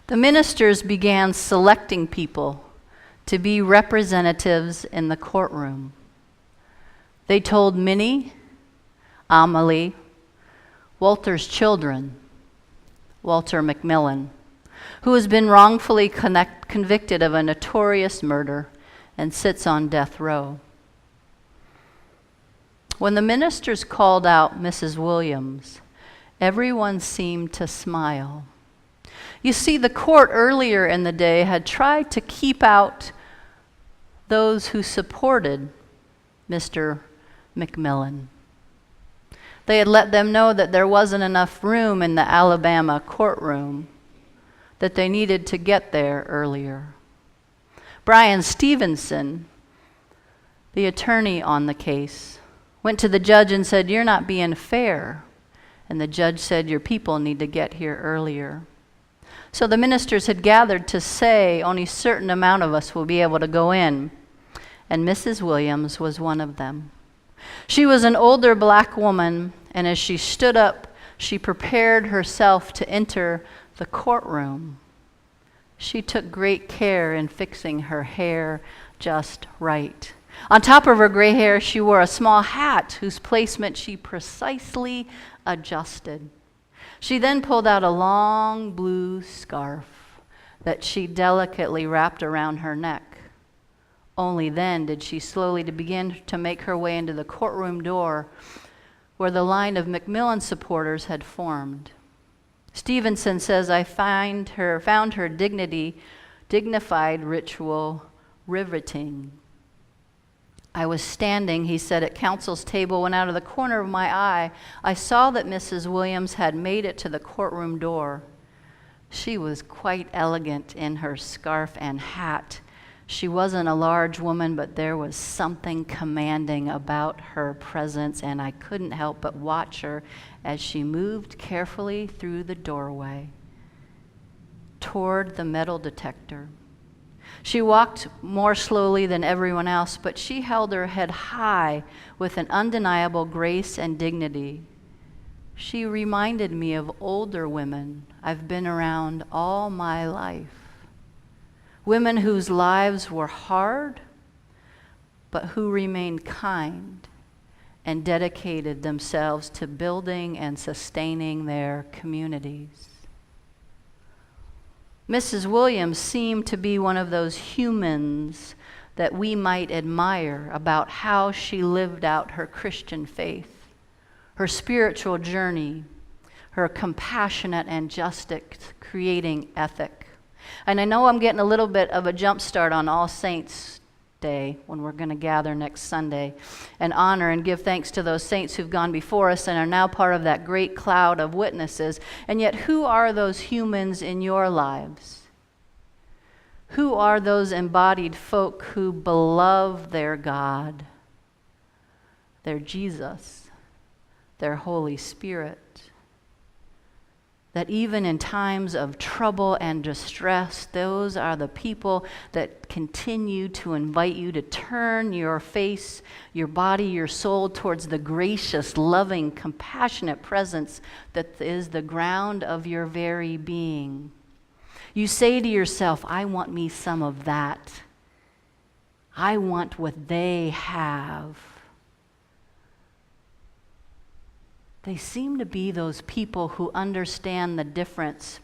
The ministers began selecting people to be representatives in the courtroom. They told Minnie, Amelie, Walter's children, Walter McMillan, who has been wrongfully convicted of a notorious murder and sits on death row. When the ministers called out Mrs. Williams, everyone seemed to smile. You see, the court earlier in the day had tried to keep out those who supported Mr. McMillan. They had let them know that there wasn't enough room in the Alabama courtroom, that they needed to get there earlier. Brian Stevenson, the attorney on the case, went to the judge and said, "You're not being fair." And the judge said, "Your people need to get here earlier." So the ministers had gathered to say only a certain amount of us will be able to go in. And Mrs. Williams was one of them. She was an older black woman, and as she stood up, she prepared herself to enter the courtroom. She took great care in fixing her hair just right. On top of her gray hair, she wore a small hat whose placement she precisely adjusted. She then pulled out a long blue scarf that she delicately wrapped around her neck. Only then did she slowly begin to make her way into the courtroom door where the line of McMillan supporters had formed. Stevenson says, "I found her dignified ritual riveting. I was standing," he said, "at counsel's table when out of the corner of my eye, I saw that Mrs. Williams had made it to the courtroom door. She was quite elegant in her scarf and hat. She wasn't a large woman, but there was something commanding about her presence, and I couldn't help but watch her as she moved carefully through the doorway toward the metal detector. She walked more slowly than everyone else, but she held her head high with an undeniable grace and dignity. She reminded me of older women I've been around all my life. Women whose lives were hard, but who remained kind and dedicated themselves to building and sustaining their communities." Mrs. Williams seemed to be one of those humans that we might admire about how she lived out her Christian faith, her spiritual journey, her compassionate and justice creating ethic. And I know I'm getting a little bit of a jump start on All Saints Day when we're going to gather next Sunday and honor and give thanks to those saints who've gone before us and are now part of that great cloud of witnesses. And yet, who are those humans in your lives? Who are those embodied folk who beloved their God, their Jesus, their Holy Spirit? That even in times of trouble and distress, those are the people that continue to invite you to turn your face, your body, your soul towards the gracious, loving, compassionate presence that is the ground of your very being. You say to yourself, "I want me some of that. I want what they have." They seem to be those people who understand the difference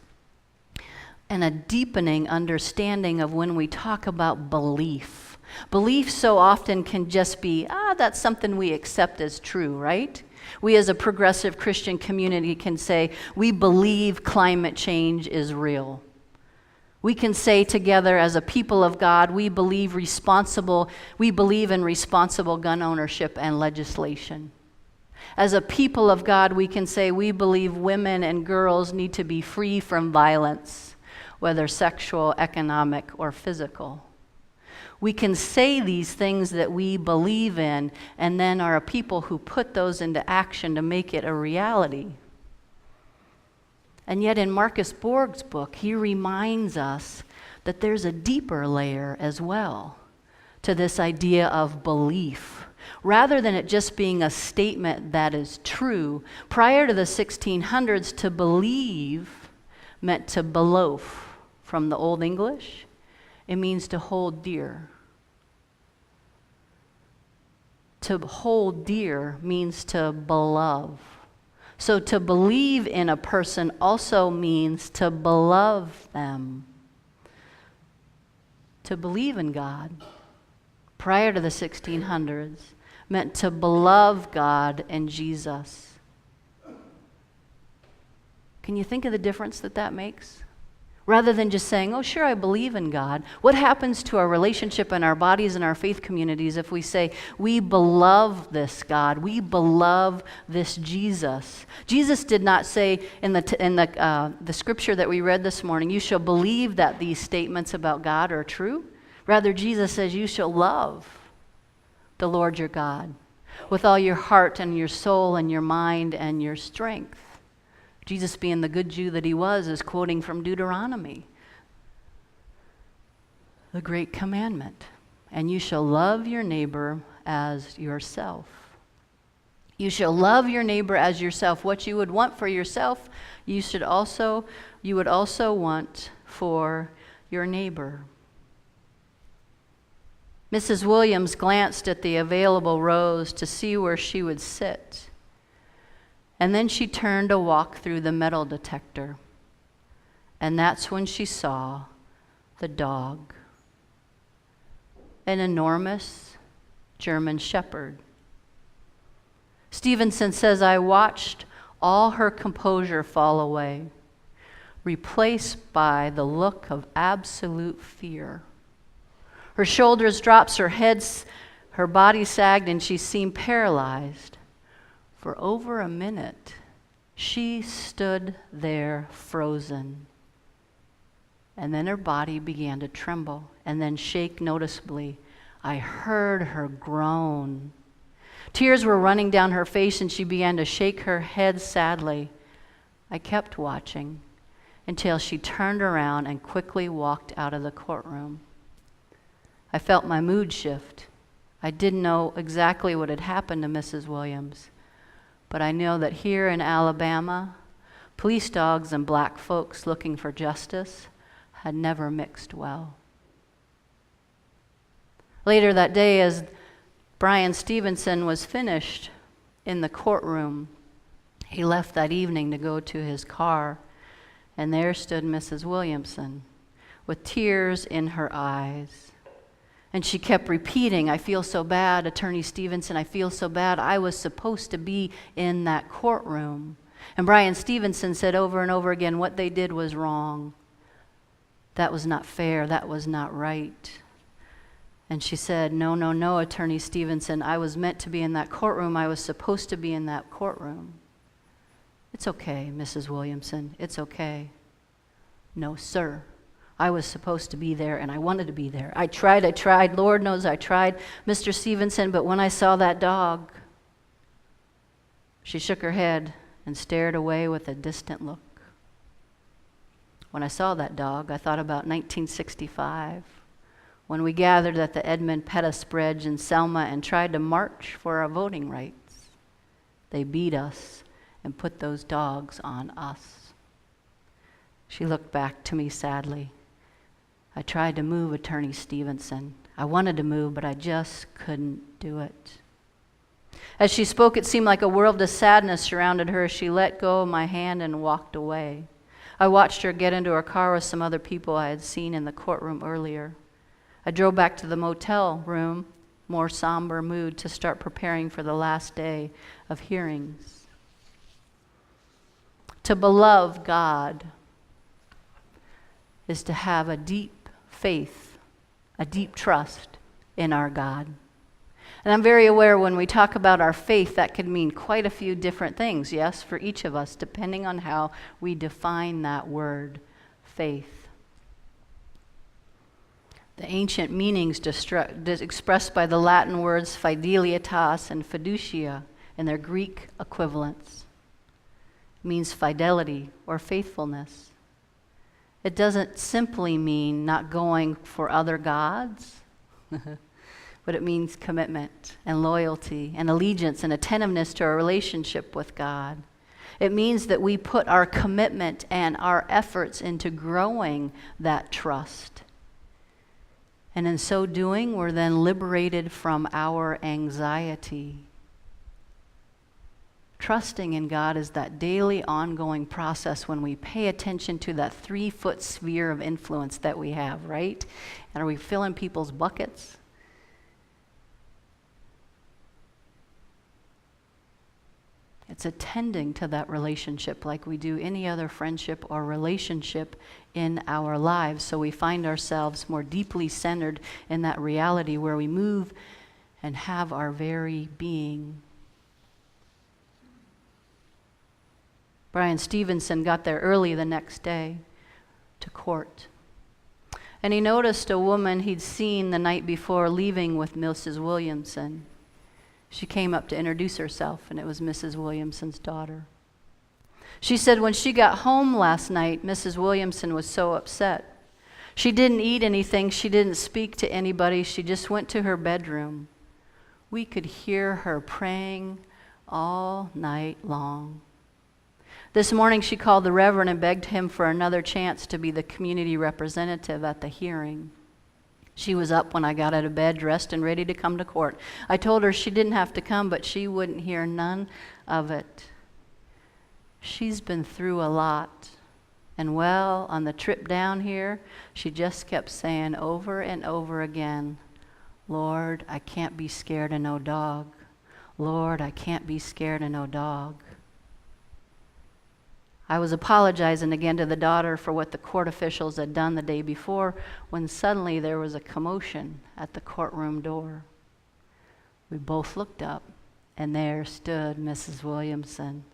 and a deepening understanding of when we talk about belief. Belief so often can just be, that's something we accept as true, right? We as a progressive Christian community can say, we believe climate change is real. We can say together as a people of God, we believe in responsible gun ownership and legislation. As a people of God, we can say we believe women and girls need to be free from violence, whether sexual, economic, or physical. We can say these things that we believe in and then are a people who put those into action to make it a reality. And yet in Marcus Borg's book, he reminds us that there's a deeper layer as well to this idea of belief. Rather than it just being a statement that is true, prior to the 1600s, to believe meant to beloaf from the Old English. It means to hold dear. To hold dear means to beloved. So to believe in a person also means to beloved them. To believe in God prior to the 1600s meant to beloved God and Jesus. Can you think of the difference that makes? Rather than just saying, oh, sure, I believe in God. What happens to our relationship and our bodies and our faith communities if we say, we beloved this God, we beloved this Jesus? Jesus did not say in the scripture that we read this morning, you shall believe that these statements about God are true. Rather, Jesus says, you shall love the Lord your God with all your heart and your soul and your mind and your strength. Jesus, being the good Jew that he was, is quoting from Deuteronomy, the great commandment. And you shall love your neighbor as yourself. You shall love your neighbor as yourself. What you would want for yourself, you would also want for your neighbor. Mrs. Williams glanced at the available rows to see where she would sit. And then she turned to walk through the metal detector. And that's when she saw the dog. An enormous German Shepherd. Stevenson says, I watched all her composure fall away, replaced by the look of absolute fear. Her shoulders dropped, her body sagged, and she seemed paralyzed. For over a minute, she stood there frozen. And then her body began to tremble and then shake noticeably. I heard her groan. Tears were running down her face and she began to shake her head sadly. I kept watching until she turned around and quickly walked out of the courtroom. I felt my mood shift. I didn't know exactly what had happened to Mrs. Williams. But I know that here in Alabama, police dogs and black folks looking for justice had never mixed well. Later that day, as Brian Stevenson was finished in the courtroom, he left that evening to go to his car, and there stood Mrs. Williamson with tears in her eyes. And she kept repeating, I feel so bad, Attorney Stevenson, I feel so bad. I was supposed to be in that courtroom. And Brian Stevenson said over and over again, what they did was wrong. That was not fair. That was not right. And she said, no, Attorney Stevenson, I was meant to be in that courtroom. I was supposed to be in that courtroom. It's okay, Mrs. Williamson, it's okay. No, sir. I was supposed to be there, and I wanted to be there. I tried. Lord knows I tried, Mr. Stevenson, but when I saw that dog, she shook her head and stared away with a distant look. When I saw that dog, I thought about 1965, when we gathered at the Edmund Pettus Bridge in Selma and tried to march for our voting rights. They beat us and put those dogs on us. She looked back to me sadly. I tried to move, Attorney Stevenson. I wanted to move, but I just couldn't do it. As she spoke, it seemed like a world of sadness surrounded her as she let go of my hand and walked away. I watched her get into her car with some other people I had seen in the courtroom earlier. I drove back to the motel room, more somber mood, to start preparing for the last day of hearings. To beloved God is to have a deep faith, a deep trust in our God. And I'm very aware when we talk about our faith, that could mean quite a few different things, yes, for each of us, depending on how we define that word, faith. The ancient meanings expressed by the Latin words fidelietas and fiducia and their Greek equivalents means fidelity or faithfulness. It doesn't simply mean not going for other gods, but it means commitment and loyalty and allegiance and attentiveness to our relationship with God. It means that we put our commitment and our efforts into growing that trust. And in so doing, we're then liberated from our anxiety. Trusting in God is that daily, ongoing process when we pay attention to that 3-foot sphere of influence that we have, right? And are we filling people's buckets? It's attending to that relationship like we do any other friendship or relationship in our lives. So we find ourselves more deeply centered in that reality where we move and have our very being. Brian Stevenson got there early the next day to court. And he noticed a woman he'd seen the night before leaving with Mrs. Williamson. She came up to introduce herself, and it was Mrs. Williamson's daughter. She said when she got home last night, Mrs. Williamson was so upset. She didn't eat anything. She didn't speak to anybody. She just went to her bedroom. We could hear her praying all night long. This morning she called the Reverend and begged him for another chance to be the community representative at the hearing. She was up when I got out of bed, dressed and ready to come to court. I told her she didn't have to come, but she wouldn't hear none of it. She's been through a lot. And well, on the trip down here, she just kept saying over and over again, Lord, I can't be scared of no dog. Lord, I can't be scared of no dog. I was apologizing again to the daughter for what the court officials had done the day before when suddenly there was a commotion at the courtroom door. We both looked up, and there stood Mrs. Williamson.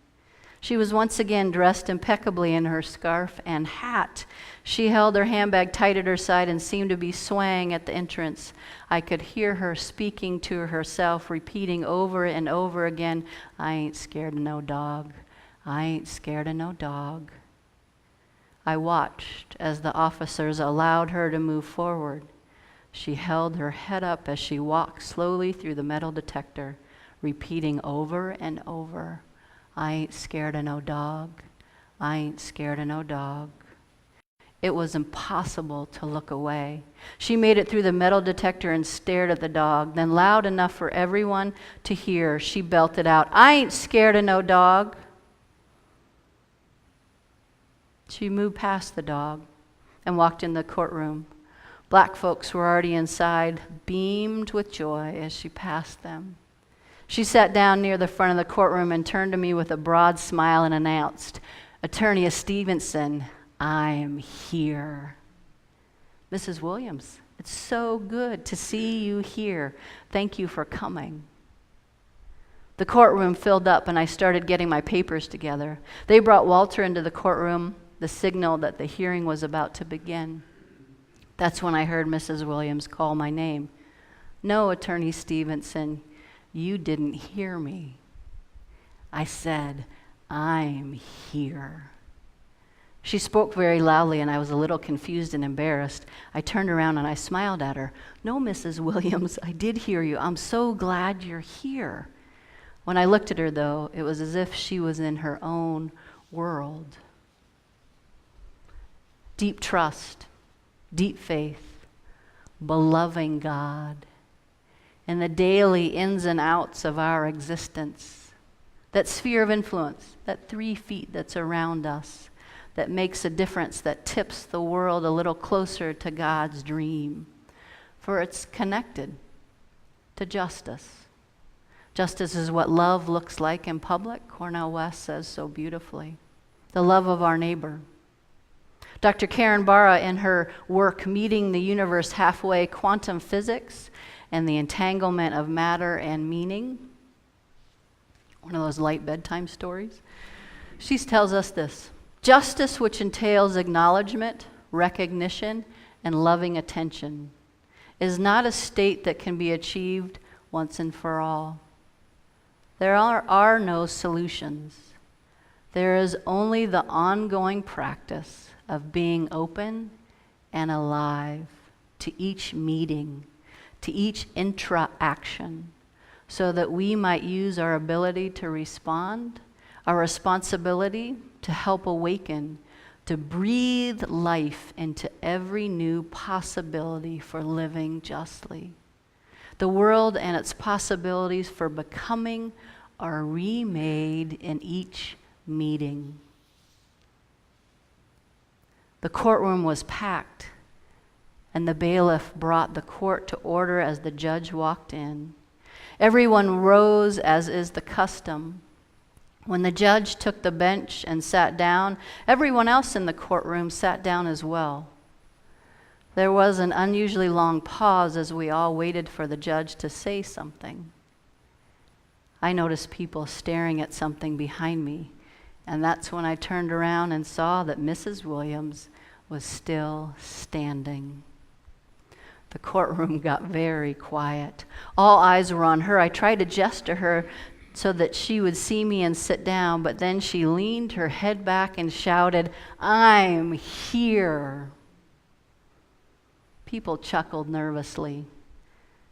She was once again dressed impeccably in her scarf and hat. She held her handbag tight at her side and seemed to be swaying at the entrance. I could hear her speaking to herself, repeating over and over again, I ain't scared of no dog. I ain't scared of no dog. I watched as the officers allowed her to move forward. She held her head up as she walked slowly through the metal detector, repeating over and over, I ain't scared of no dog. I ain't scared of no dog. It was impossible to look away. She made it through the metal detector and stared at the dog. Then loud enough for everyone to hear, she belted out, I ain't scared of no dog. She moved past the dog and walked in the courtroom. Black folks were already inside, beamed with joy as she passed them. She sat down near the front of the courtroom and turned to me with a broad smile and announced, Attorney Stevenson, I am here. Mrs. Williams, it's so good to see you here. Thank you for coming. The courtroom filled up and I started getting my papers together. They brought Walter into the courtroom, the signal that the hearing was about to begin. That's when I heard Mrs. Williams call my name. No, Attorney Stevenson, you didn't hear me. I said, I'm here. She spoke very loudly and I was a little confused and embarrassed. I turned around and I smiled at her. No, Mrs. Williams, I did hear you. I'm so glad you're here. When I looked at her, though, it was as if she was in her own world. Deep trust, deep faith, beloving God, and the daily ins and outs of our existence. That sphere of influence, that 3 feet that's around us, that makes a difference, that tips the world a little closer to God's dream. For it's connected to justice. Justice is what love looks like in public, Cornel West says so beautifully. The love of our neighbor. Dr. Karen Barra, in her work, Meeting the Universe Halfway, Quantum Physics and the Entanglement of Matter and Meaning, one of those light bedtime stories, she tells us this: justice, which entails acknowledgement, recognition, and loving attention, is not a state that can be achieved once and for all. There are no solutions. There is only the ongoing practice of being open and alive to each meeting, to each interaction, so that we might use our ability to respond, our responsibility to help awaken, to breathe life into every new possibility for living justly. The world and its possibilities for becoming are remade in each meeting. The courtroom was packed, and the bailiff brought the court to order as the judge walked in. Everyone rose, as is the custom. When the judge took the bench and sat down, everyone else in the courtroom sat down as well. There was an unusually long pause as we all waited for the judge to say something. I noticed people staring at something behind me, and that's when I turned around and saw that Mrs. Williams was still standing. The courtroom got very quiet. All eyes were on her. I tried to gesture her so that she would see me and sit down, but then she leaned her head back and shouted, "I'm here." People chuckled nervously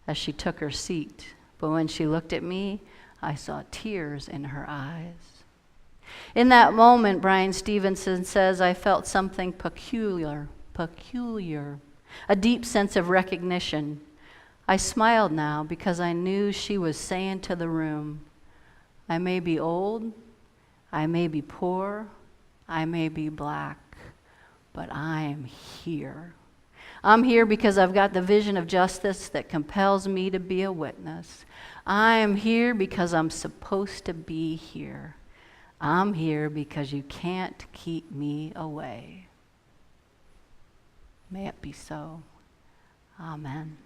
as she took her seat, but when she looked at me, I saw tears in her eyes. In that moment, Brian Stevenson says, I felt something peculiar, a deep sense of recognition. I smiled now because I knew she was saying to the room, I may be old, I may be poor, I may be black, but I am here. I'm here because I've got the vision of justice that compels me to be a witness. I am here because I'm supposed to be here. I'm here because you can't keep me away. May it be so. Amen.